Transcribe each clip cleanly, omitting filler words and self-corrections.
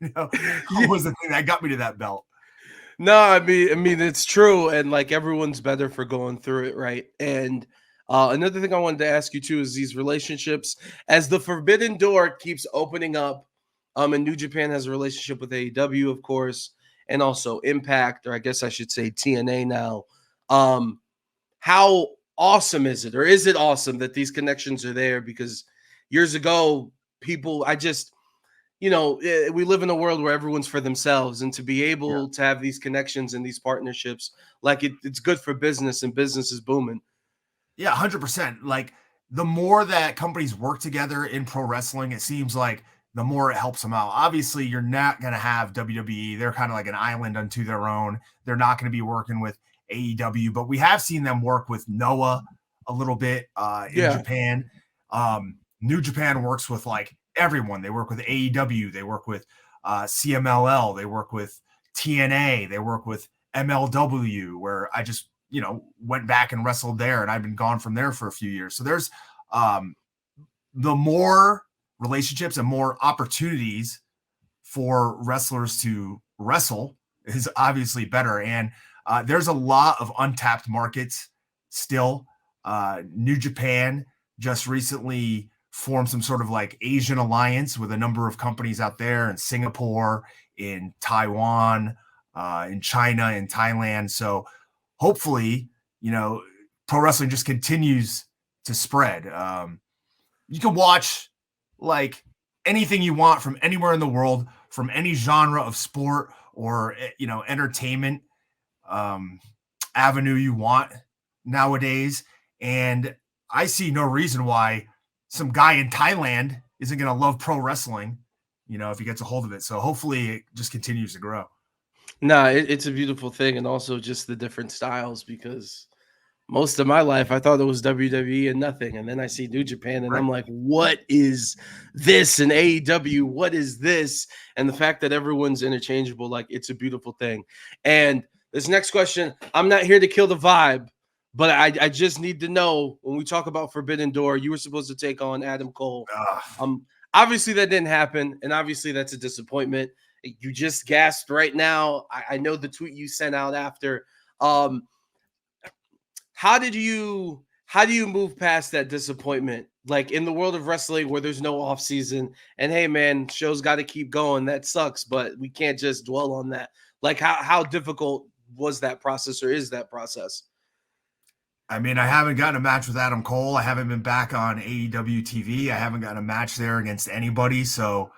That was the thing that got me to that belt. No, I mean it's true, and like everyone's better for going through it, right? And another thing I wanted to ask you too is these relationships as the forbidden door keeps opening up. And New Japan has a relationship with AEW, of course, and also Impact, or I guess I should say TNA now. Um, how awesome is it, or is it awesome that these connections are there? Because years ago, people, we live in a world where everyone's for themselves, and to be Yeah. able to have these connections and these partnerships, like it's good for business, and business is booming. Yeah, 100%. Like the more that companies work together in pro wrestling, it seems like the more it helps them out. Obviously, you're not going to have WWE. They're kind of like an island unto their own. They're not going to be working with AEW, but we have seen them work with Noah a little bit in Yeah, Japan. New Japan works with like everyone. They work with AEW. They work with CMLL. They work with TNA. They work with MLW, where I just went back and wrestled there, and I've been gone from there for a few years. So there's the more relationships and more opportunities for wrestlers to wrestle is obviously better. And there's a lot of untapped markets still. New Japan just recently formed some sort of like Asian alliance with a number of companies out there in Singapore, in Taiwan, in China, in Thailand. So hopefully, pro wrestling just continues to spread. You can watch like anything you want from anywhere in the world, from any genre of sport or entertainment avenue you want nowadays. And I see no reason why some guy in Thailand isn't going to love pro wrestling, if he gets a hold of it. So hopefully it just continues to grow. no, it's a beautiful thing, and also just the different styles. Because most of my life I thought it was WWE and nothing, and then I see New Japan, and Right. I'm like, what is this? And AEW, what is this? And the fact that everyone's interchangeable, like it's a beautiful thing. And this next question, I'm not here to kill the vibe, but I just need to know, when we talk about Forbidden Door, you were supposed to take on Adam Cole. Um, Obviously that didn't happen, and obviously that's a disappointment. You just gasped right now. I know the tweet you sent out after. Um, how do you move past that disappointment? Like in the world of wrestling where there's no off season, and hey man, shows got to keep going. That sucks, but we can't just dwell on that. Like how difficult was that process, or is that process? I mean, I haven't gotten a match with Adam Cole. I haven't been back on AEW TV. I haven't gotten a match there against anybody. So,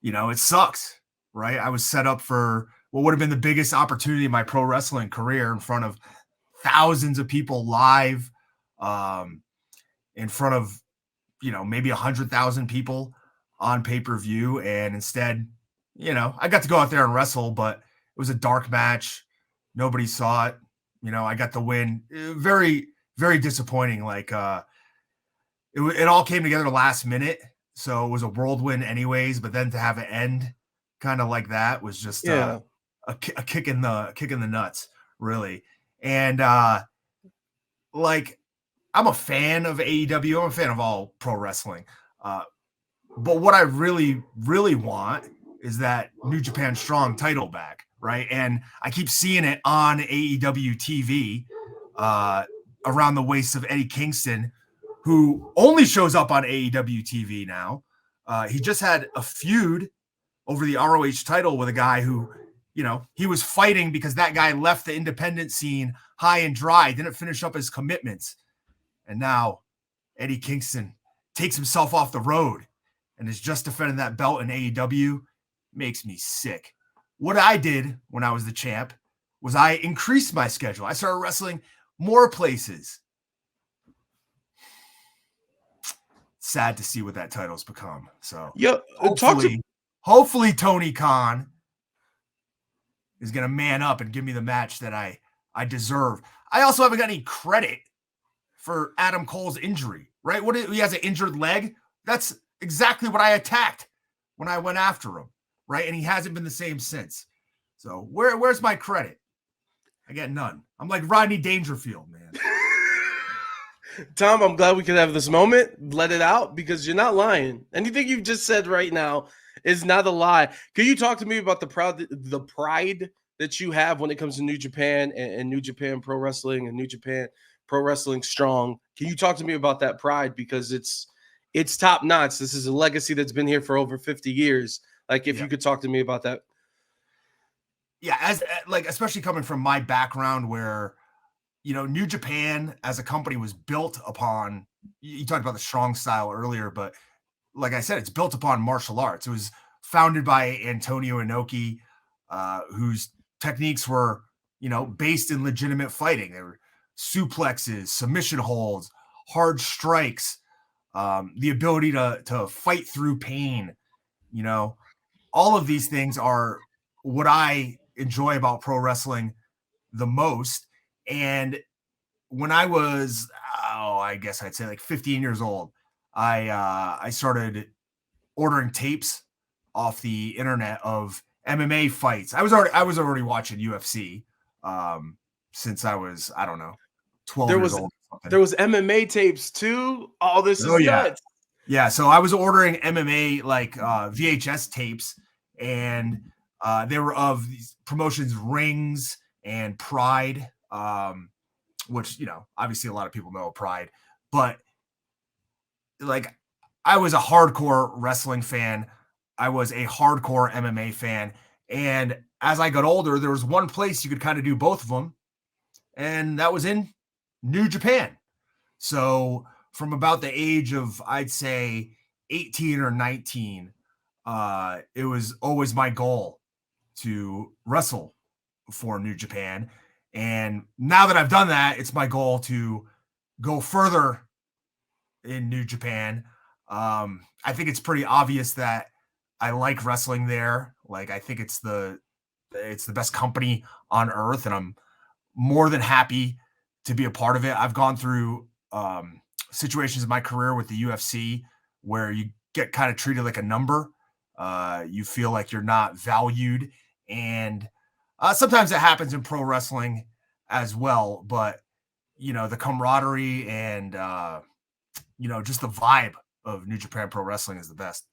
it sucks, right? I was set up for what would have been the biggest opportunity in my pro wrestling career, in front of thousands of people live, in front of, maybe 100,000 people on pay-per-view. And instead, I got to go out there and wrestle, but it was a dark match. Nobody saw it. I got the win. Very, very disappointing. Like, it all came together last minute. So it was a whirlwind anyways, but then to have it end kind of like that was just Yeah. a kick in the nuts, really. And like, I'm a fan of AEW. I'm a fan of all pro wrestling. But what I really, really want is that New Japan Strong title back, right? And I keep seeing it on AEW TV around the waist of Eddie Kingston, who only shows up on AEW TV now. He just had a feud over the ROH title with a guy who, he was fighting because that guy left the independent scene high and dry, didn't finish up his commitments. And now Eddie Kingston takes himself off the road and is just defending that belt in AEW. Makes me sick. What I did when I was the champ was I increased my schedule. I started wrestling more places. Sad to see what that title's become. So Yeah, hopefully Tony Khan is going to man up and give me the match that I deserve. I also haven't got any credit for Adam Cole's injury, right? He has an injured leg. That's exactly what I attacked when I went after him, right? And he hasn't been the same since. So where's my credit? I get none. I'm like Rodney Dangerfield, man. Tom, I'm glad we could have this moment. Let it out, because you're not lying. Anything you've just said right now is not a lie. Can you talk to me about the pride that you have when it comes to New Japan and New Japan Pro Wrestling and New Japan Pro Wrestling Strong? Can you talk to me about that pride, because it's top notch. This is a legacy that's been here for over 50 years. Like, if you could talk to me about that. Yeah, as like, especially coming from my background where, you know, New Japan as a company was built upon, you talked about the strong style earlier, but like I said, it's built upon martial arts. It was founded by Antonio Inoki, whose techniques were, you know, based in legitimate fighting. They were suplexes, submission holds, hard strikes, the ability to fight through pain. You know, all of these things are what I enjoy about pro wrestling the most. And when I was, I guess I'd say like 15 years old, I started ordering tapes off the internet of MMA fights. I was already watching UFC since I was, I don't know, 12 years old. There was MMA tapes too. Oh, this is nuts. Yeah, so I was ordering MMA like VHS tapes, and they were of these promotions, Rings and Pride, which, you know, obviously a lot of people know Pride, but like, I was a hardcore wrestling fan. I was a hardcore MMA fan. And as I got older, there was one place you could kind of do both of them, and that was in New Japan. So from about the age of, I'd say, 18 or 19, it was always my goal to wrestle for New Japan. And now that I've done that, it's my goal to go further in New Japan. I think it's pretty obvious that I like wrestling there. Like, I think it's the best company on earth, and I'm more than happy to be a part of it. I've gone through situations in my career with the UFC where you get kind of treated like a number. You feel like you're not valued, and sometimes it happens in pro wrestling as well. But, you know, the camaraderie and you know, just the vibe of New Japan Pro Wrestling is the best.